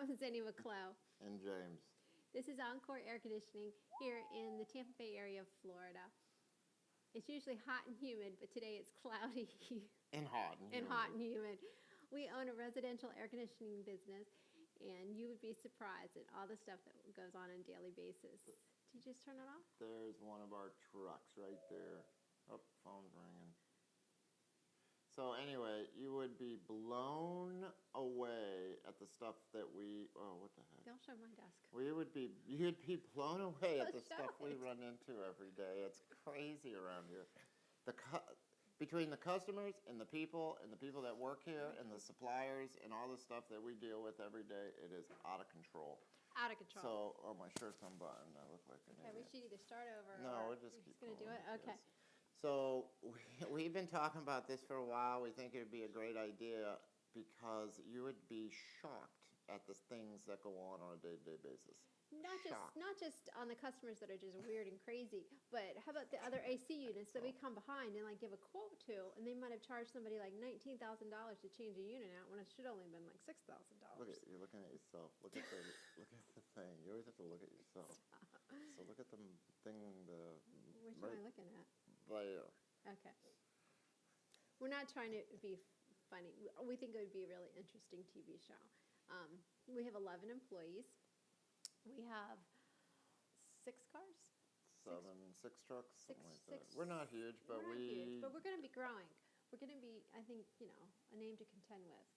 I'm Zeni McClow. And James. This is Encore Air Conditioning here in the Tampa Bay area of Florida. It's usually hot and humid, but today it's cloudy. And hot. And hot and humid. We own a residential air conditioning business, and you would be surprised at all the stuff that goes on a daily basis. Did you just turn it off? There's one of our trucks right there. Oh, phone's ringing. So anyway, you would be blown away at the stuff that what the heck? Don't show my desk. You'd be blown away at the Don't show stuff we it. run into every day. It's crazy around here. Between the customers and the people that work here and the suppliers and all the stuff that we deal with every day, it is out of control. Out of control. So, my shirt's unbuttoned. I look like an Okay, we idiot. should either start over No, or we'll just you're keep going to do going, it? Okay. yes. So we've been talking about this for a while. We think it would be a great idea because you would be shocked at the things that go on a day-to-day basis. Not just on the customers that are just weird and crazy, but how about the other AC units that we come behind and like give a quote to, and they might have charged somebody like $19,000 to change a unit out when it should only have been like $6,000. You're looking at yourself. Look at the thing. You always have to look at yourself. So look at the thing. Which one am I looking at? There. Okay. We're not trying to be funny. We think it would be a really interesting TV show. We have 11 employees. We have 6 cars. Six trucks, something like Six. that. We're not huge, but We're not huge, but we're going to be growing. We're going to be, I think, a name to contend with.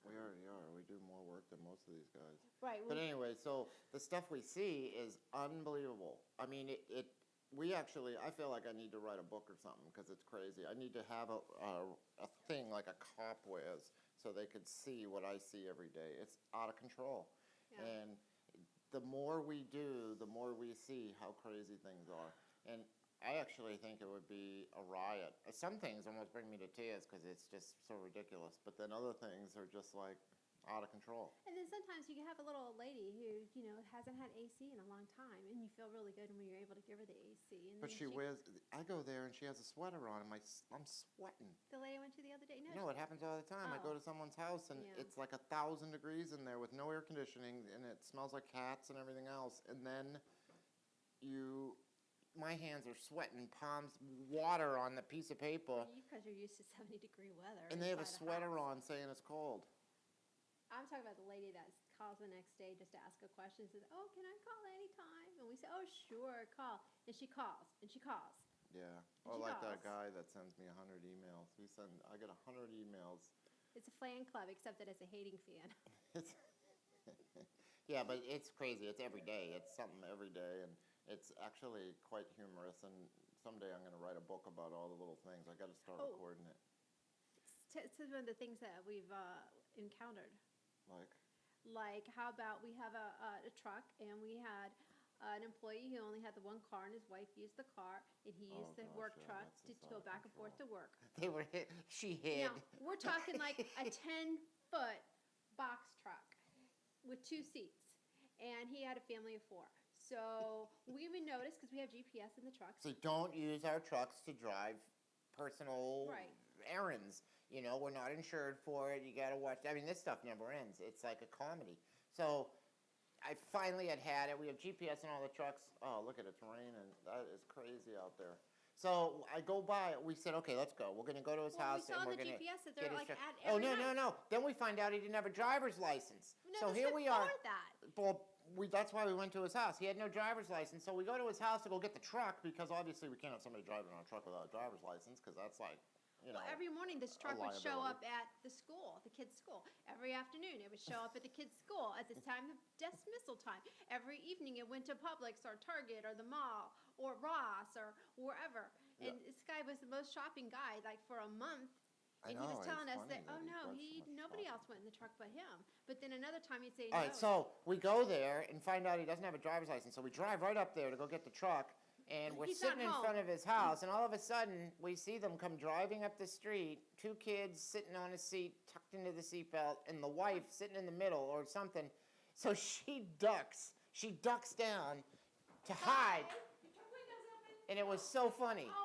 We already are. We do more work than most of these guys. Right. But anyway, so the stuff we see is unbelievable. I mean, I feel like I need to write a book or something because it's crazy. I need to have a thing like a cop wears so they could see what I see every day. It's out of control. Yeah. And the more we do, the more we see how crazy things are. And I actually think it would be a riot. Some things almost bring me to tears because it's just so ridiculous. But then other things are just like out of control. And then sometimes you can have a little old lady who, hasn't had AC in a long time, and you feel really good when you're able to give her the AC. And But then I go there and she has a sweater on and I'm sweating. the lady I went to the other day. No, it happens all the time. I Oh. go to someone's house and Yeah. it's like 1,000 degrees in there with no air conditioning and it smells like cats and everything else. And then my hands are sweating, palms, water on the piece of paper. Because you're used to 70-degree weather. And they have a inside the sweater house. on saying it's cold. I'm talking about the lady that calls the next day just to ask a question. Says, "Oh, can I call anytime?" And we say, "Oh, sure, call." And she calls, and she calls. Yeah. And Or she like calls. that guy that sends me 100 emails. I get 100 emails. It's a fan club, except that it's a hating fan. It's yeah, but it's crazy. It's every day. It's something every day, and it's actually quite humorous. And someday I'm going to write a book about all the little things. I got to start Oh. recording it. It's one of the things that we've encountered. Like, How about we have a truck, and we had an employee who only had the one car, and his wife used the car, and he used the gosh, work yeah, truck that's to just go out of back and forth to control. work. she hid. Now, we're talking like a 10-foot box truck with 2 seats, and he had a family of 4. So we even noticed, because we have GPS in the truck. So don't use our trucks to drive personal Right. errands. We're not insured for it. You got to watch. I mean, this stuff never ends. It's like a comedy. So I finally had it. We have GPS in all the trucks. Oh, look at it. It's raining. That is crazy out there. So I go by. We said, okay, let's go. We're going to go to his Well, we house. saw and on we're the gonna GPS that they're, get his like, truck. at Oh, every no, night. no. Then we find out he didn't have a driver's license. No, so this here was we are. before that. Well, that's why we went to his house. He had no driver's license. So we go to his house to go get the truck because obviously we can't have somebody driving on a truck without a driver's license because that's like, Well, every morning this truck would show liability. up at the school, the kids' school. Every afternoon it would show up at the kids' school at the time of dismissal time. Every evening it went to Publix or Target or the mall or Ross or wherever. And Yeah. this guy was the most shopping guy, like for a month. I And know, he was telling it's us funny that, that oh he no, does so much nobody shopping. else went in the truck but him. But then another time he'd say no. All right, so we go there and find out he doesn't have a driver's license. So we drive right up there to go get the truck, and we're He's sitting not in home. front of his house, and all of a sudden we see them come driving up the street, 2 kids sitting on a seat tucked into the seatbelt, and the wife sitting in the middle or something. So she ducks down to hide, Your truck windows open. and it was so funny. Oh,